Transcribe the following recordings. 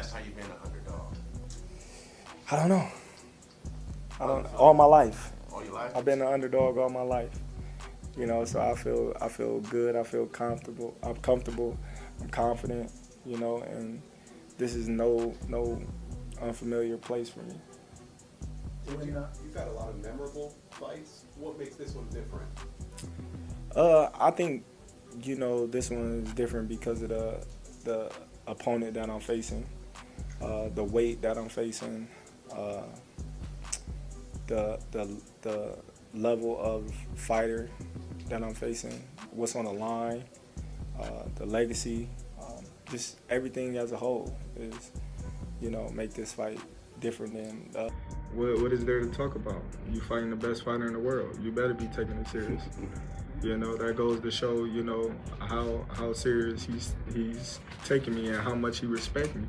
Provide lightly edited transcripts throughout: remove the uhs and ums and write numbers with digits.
last time you've been an underdog? I don't know. All my life. All your life? I've been an underdog all my life. You know, so I feel good. I feel comfortable. I'm confident. You know, and this is no unfamiliar place for me. You've had a lot of memorable fights. What makes this one different? I think, you know, this one is different because of the opponent that I'm facing, the weight that I'm facing, the level of fighter that I'm facing, what's on the line, the legacy, just everything as a whole is, you know, make this fight different than. What is there to talk about? You fighting the best fighter in the world. You better be taking it serious. You know, that goes to show, you know, how serious he's taking me and how much he respects me.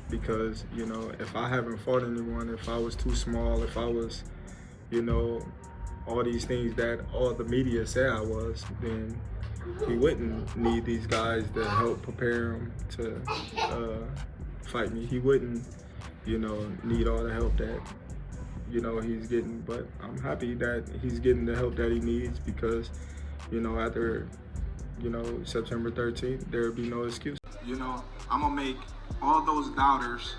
Because, you know, if I haven't fought anyone, if I was too small, if I was, you know, all these things that all the media say I was, then he wouldn't need these guys to help prepare him to fight me. He wouldn't, you know, need all the help that, you know, he's getting. But I'm happy that he's getting the help that he needs because, you know, after, you know, September 13th, there'll be no excuse. You know, I'm gonna make all those doubters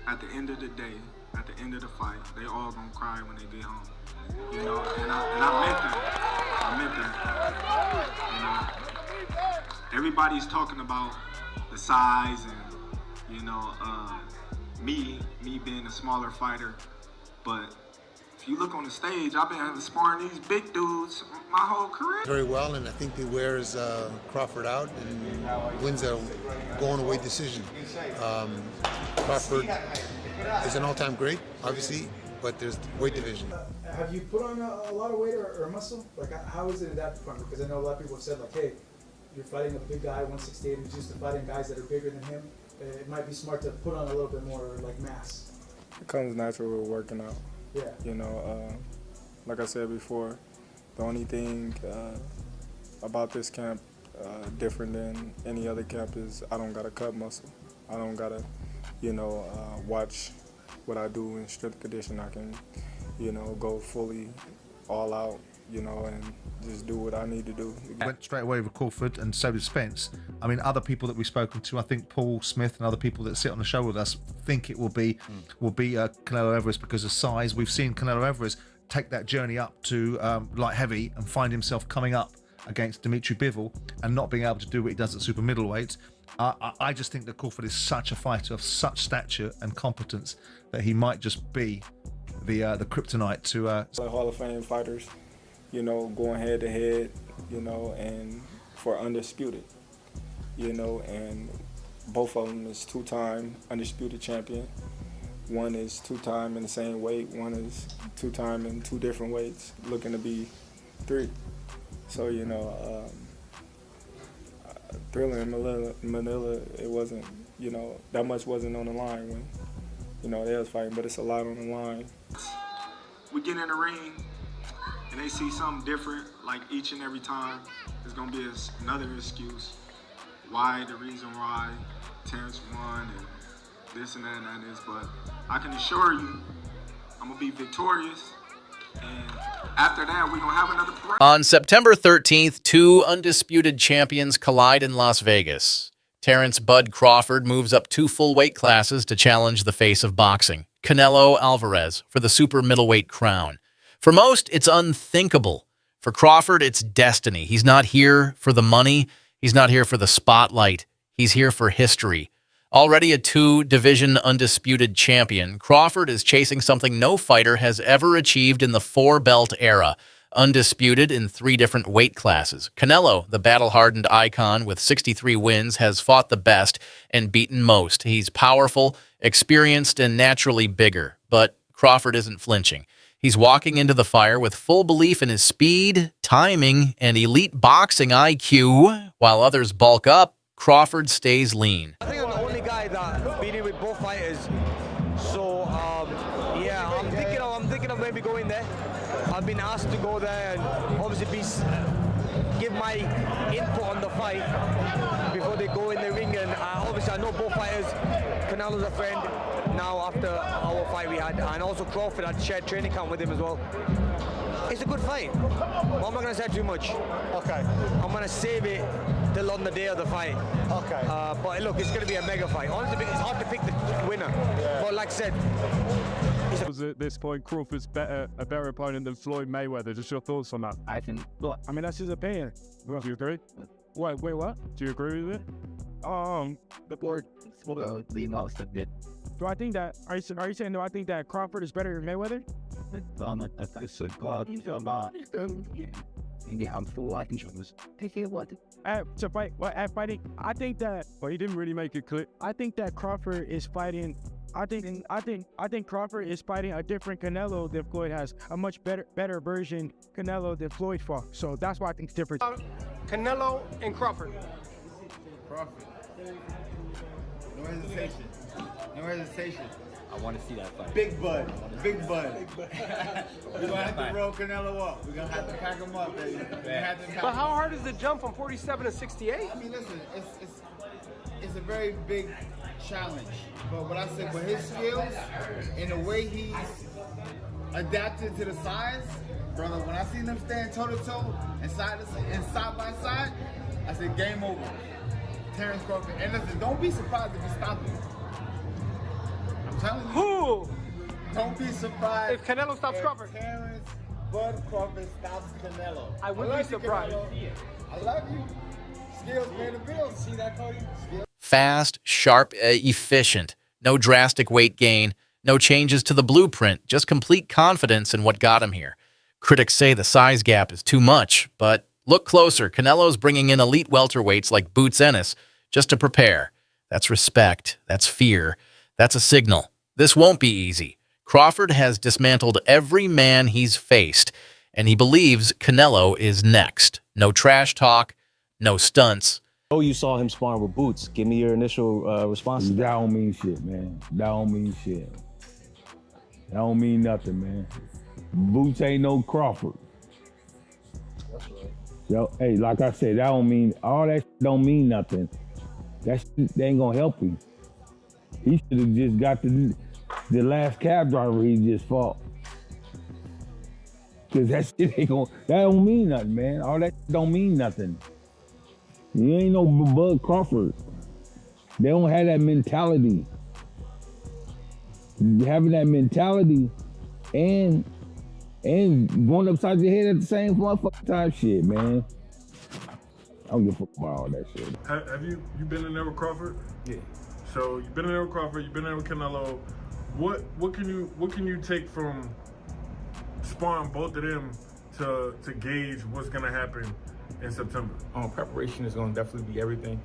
at the end of the day, at the end of the fight, they all gonna cry when they get home. You know, and I meant that. I meant that. You know, everybody's talking about the size and, you know, me being a smaller fighter, but if you look on the stage, I've been sparring these big dudes my whole career. Very well, and I think he wears Crawford out and wins a going-away decision. Crawford is an all-time great, obviously, but there's the weight division. Have you put on a lot of weight or muscle? Like, how is it in that department? Because I know a lot of people have said, like, hey, you're fighting a big guy, 168, who's used to fighting guys that are bigger than him. It might be smart to put on a little bit more, like, mass. It comes natural with working out. Yeah. You know, like I said before, the only thing about this camp different than any other camp is I don't got to cut muscle. I don't got to, you know, watch what I do in strength condition. I can, you know, go fully all out, you know, and just do what I need to do. Went straight away with Crawford, and so did Spence. I mean, other people that we've spoken to, I think Paul Smith and other people that sit on the show with us think it will be Canelo Alvarez because of size. We've seen Canelo Alvarez take that journey up to light heavy and find himself coming up against Dimitri Bivol and not being able to do what he does at super middleweight. I just think that Crawford is such a fighter of such stature and competence that he might just be the kryptonite to Hall of Fame fighters, you know, going head to head, you know, and for undisputed, you know, and both of them is two-time undisputed champion. One is two-time in the same weight, one is two-time in two different weights, looking to be three. So, you know, Thriller in Manila, it wasn't, you know, that much wasn't on the line when, you know, they was fighting, but it's a lot on the line. We get in the ring and they see something different, like each and every time, there's gonna be another excuse. Why, the reason why Terence won and this and that and that is, but I can assure you, I'm gonna be victorious. And after that, we're going to have another parade. On September 13th, two undisputed champions collide in Las Vegas. Terence "Bud" Crawford moves up 2 full weight classes to challenge the face of boxing, Canelo Alvarez, for the super middleweight crown. For most, it's unthinkable. For Crawford, it's destiny. He's not here for the money. He's not here for the spotlight. He's here for history. Already a 2-division undisputed champion, Crawford is chasing something no fighter has ever achieved in the 4-belt era, undisputed in 3 different weight classes. Canelo, the battle-hardened icon with 63 wins, has fought the best and beaten most. He's powerful, experienced, and naturally bigger, but Crawford isn't flinching. He's walking into the fire with full belief in his speed, timing, and elite boxing IQ. While others bulk up, Crawford stays lean. I think I'm the only guy that beat it with both fighters. So yeah, I'm thinking of maybe going there. I've been asked to go there and obviously give my input on the fight before they go in the ring. And obviously I know both fighters. Canelo's a friend now after our fight we had, and also Crawford had shared training camp with him as well. It's a good fight. But I'm not going to say too much. Okay. I'm going to save it till on the day of the fight. Okay. But look, it's going to be a mega fight. Honestly, it's hard to pick the winner. Yeah. But like I said, at this point, Crawford's a better opponent than Floyd Mayweather. Just your thoughts on that? I think. Look, I mean, that's his opinion. Do you agree? Wait, what? Do you agree with it? the board will lean off a bit. Do I think that? Are you saying? Do I think that Crawford is better than Mayweather? I'm full. I can show this. To fight, at fighting, I think that. Well, he didn't really make it clear. I think that Crawford is fighting. I think Crawford is fighting a different Canelo than Floyd has. A much better version Canelo than Floyd fought. So that's why I think it's different. Canelo and Crawford. Crawford. No hesitation. No hesitation. I want to see that fight. Big Bud. Big Bud. We're going to have to roll Canelo up. We're going to have to pack him up, baby. But how hard is the jump from 47 to 68? I mean, listen, it's a very big challenge. But what I said, with his skills and the way he's adapted to the size, brother, when I seen them stand toe-to-toe and side by side, I said, game over. Terence Crawford. And listen, don't be surprised if he stops him. I'm telling you. Who? Don't be surprised if Canelo stops Crawford. Terence Bud Crawford stops Canelo. I wouldn't be surprised. I love you. Skills pay the bills. See that, Cody? Fast, sharp, efficient. No drastic weight gain. No changes to the blueprint. Just complete confidence in what got him here. Critics say the size gap is too much, but look closer. Canelo's bringing in elite welterweights like Boots Ennis just to prepare. That's respect. That's fear. That's a signal. This won't be easy. Crawford has dismantled every man he's faced, and he believes Canelo is next. No trash talk, no stunts. Oh, you saw him sparring with Boots. Give me your initial response to that. That don't mean shit, man. That don't mean shit. That don't mean nothing, man. Boots ain't no Crawford. That's right. So, hey, like I said, that don't mean, all that shit don't mean nothing. That shit, they ain't gonna help him. He should have just got the last cab driver he just fought. Cause that shit ain't gonna, that don't mean nothing, man. All that shit don't mean nothing. You ain't no Bud Crawford. They don't have that mentality. Having that mentality and going upside your head at the same motherfucking time, shit, man. I don't give a fuck about all that shit. Have you been in there with Crawford? Yeah. So you've been in there with Crawford. You've been in there with Canelo. What can you take from sparring both of them to gauge what's gonna happen in September? Preparation is going to definitely be everything.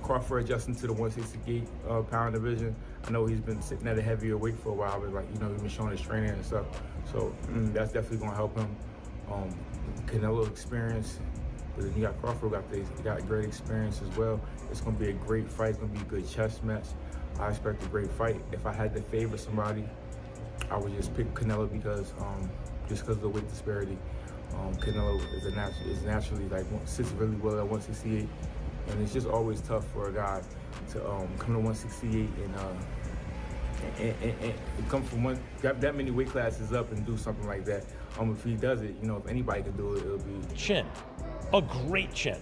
Crawford adjusting to the 168 pound division. I know he's been sitting at a heavier weight for a while, but like, you know, he's been showing his training and stuff. So that's definitely going to help him. Canelo experience, but then you got Crawford, got great experience as well. It's going to be a great fight. It's going to be a good chess match. I expect a great fight. If I had to favor somebody, I would just pick Canelo because just because of the weight disparity. Canelo is naturally like sits really well at 168, and it's just always tough for a guy to come to 168 and come from that many weight classes up and do something like that. If he does it, you know, if anybody could do it, it'll be chin, a great chin.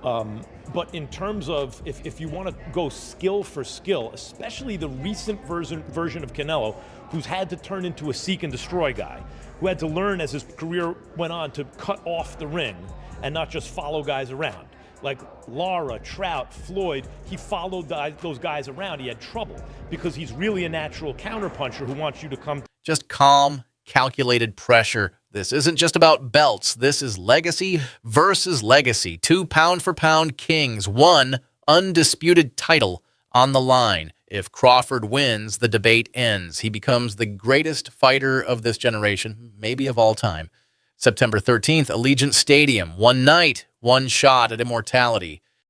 But in terms of if you want to go skill for skill, especially the recent version of Canelo, who's had to turn into a seek and destroy guy, who had to learn as his career went on to cut off the ring and not just follow guys around. Like Lara, Trout, Floyd, he followed those guys around. He had trouble because he's really a natural counterpuncher who wants you to come. Just calm, calculated pressure. This isn't just about belts. This is legacy versus legacy. 2 pound-for-pound kings, 1 undisputed title on the line. If Crawford wins, the debate ends. He becomes the greatest fighter of this generation, maybe of all time. September 13th, Allegiant Stadium. 1 night, 1 shot at immortality.